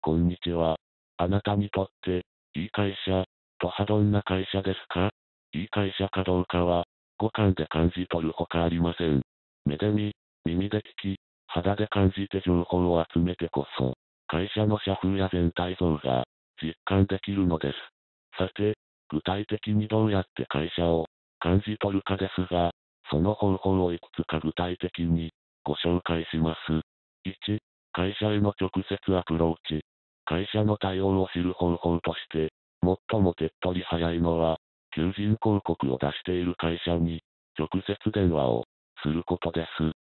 こんにちは。あなたにとって、いい会社、とはどんな会社ですか？いい会社かどうかは、五感で感じ取るほかありません。目で見、耳で聞き、肌で感じて情報を集めてこそ、会社の社風や全体像が実感できるのです。さて、具体的にどうやって会社を感じ取るかですが、その方法をいくつか具体的にご紹介します。1、会社への直接アプローチ。会社の対応を知る方法として、最も手っ取り早いのは、求人広告を出している会社に、直接電話をすることです。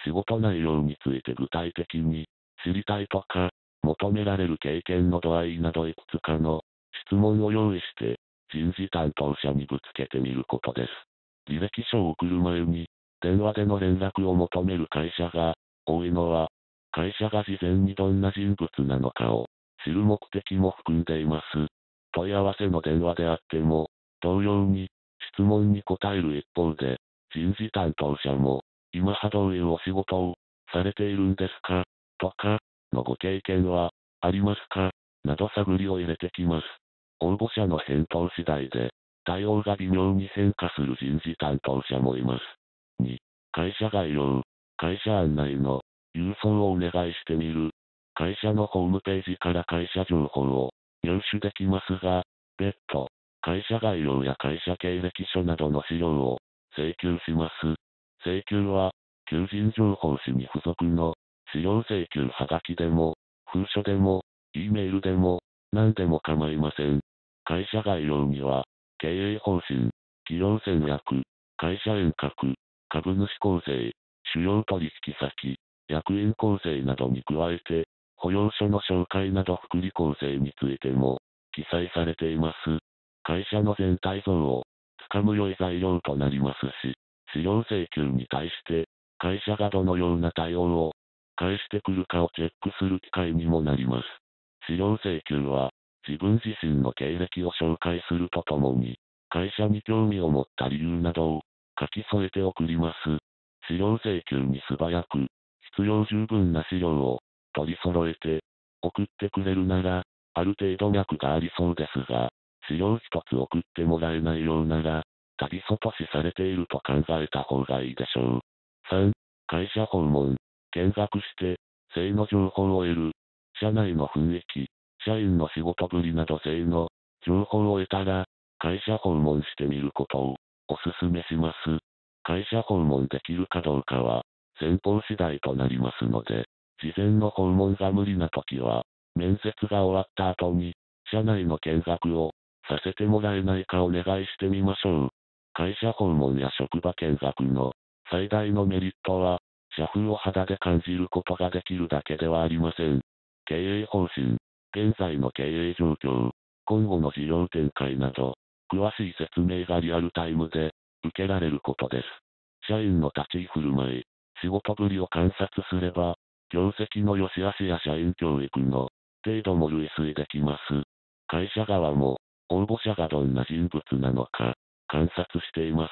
仕事内容について具体的に知りたいとか、求められる経験の度合いなどいくつかの質問を用意して、人事担当者にぶつけてみることです。履歴書を送る前に、電話での連絡を求める会社が多いのは、会社が事前にどんな人物なのかを知る目的も含んでいます。問い合わせの電話であっても、同様に質問に答える一方で、人事担当者も、今はどういうお仕事をされているんですかとか、のご経験はありますかなど探りを入れてきます。応募者の返答次第で、対応が微妙に変化する人事担当者もいます。2、会社概要、会社案内の郵送をお願いしてみる。会社のホームページから会社情報を入手できますが、別途、会社概要や会社経歴書などの資料を請求します。請求は、求人情報誌に付属の資料請求はがきでも、封書でも、E メールでも、何でも構いません。会社概要には、経営方針、企業戦略、会社遠隔、株主構成、主要取引先、役員構成などに加えて、保養所の紹介など福利構成についても記載されています。会社の全体像をつかむ良い材料となりますし、資料請求に対して会社がどのような対応を返してくるかをチェックする機会にもなります。資料請求は自分自身の経歴を紹介するとともに、会社に興味を持った理由などを書き添えて送ります。資料請求に素早く、必要十分な資料を取り揃えて送ってくれるなら、ある程度脈がありそうですが、資料一つ送ってもらえないようなら、旅外しされていると考えた方がいいでしょう。3、会社訪問、見学して、性の情報を得る、社内の雰囲気、社員の仕事ぶりなど性の情報を得たら、会社訪問してみることをお勧めします。会社訪問できるかどうかは、先方次第となりますので、事前の訪問が無理な時は、面接が終わった後に、社内の見学をさせてもらえないかお願いしてみましょう。会社訪問や職場見学の最大のメリットは、社風を肌で感じることができるだけではありません。経営方針、現在の経営状況、今後の事業展開など、詳しい説明がリアルタイムで受けられることです。社員の立ち居振る舞い、仕事ぶりを観察すれば、業績の良し悪しや社員教育の程度も類推できます。会社側も、応募者がどんな人物なのか、観察しています。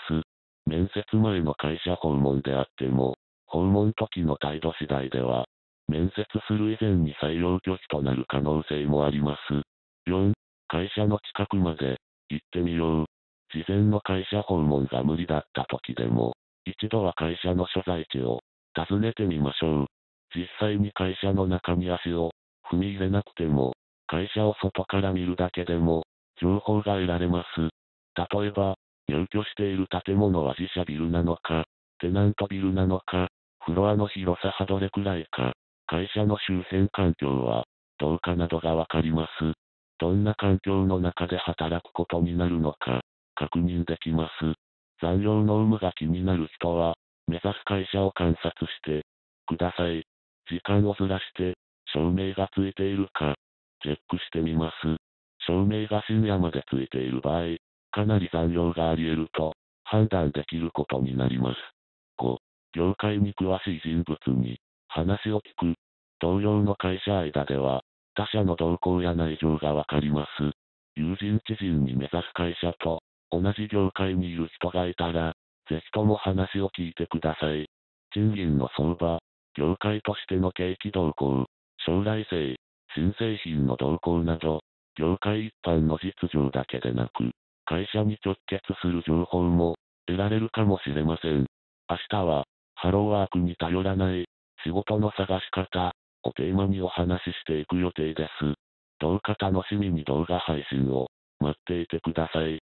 面接前の会社訪問であっても、訪問時の態度次第では、面接する以前に採用拒否となる可能性もあります。4、会社の近くまで行ってみよう。事前の会社訪問が無理だった時でも、一度は会社の所在地を訪ねてみましょう。実際に会社の中に足を踏み入れなくても、会社を外から見るだけでも、情報が得られます。例えば、入居している建物は自社ビルなのか、テナントビルなのか、フロアの広さはどれくらいか、会社の周辺環境はどうかなどがわかります。どんな環境の中で働くことになるのか、確認できます。残業ノウムが気になる人は、目指す会社を観察してください。時間をずらして、照明がついているか、チェックしてみます。照明が深夜までついている場合、かなり残業があり得ると判断できることになります。5、業界に詳しい人物に話を聞く。同僚の会社間では、他社の動向や内情がわかります。友人知人に目指す会社と同じ業界にいる人がいたら、ぜひとも話を聞いてください。賃金の相場、業界としての景気動向、将来性、新製品の動向など、業界一般の実情だけでなく、会社に直結する情報も得られるかもしれません。明日は、ハローワークに頼らない仕事の探し方をテーマにお話ししていく予定です。どうか楽しみに動画配信を待っていてください。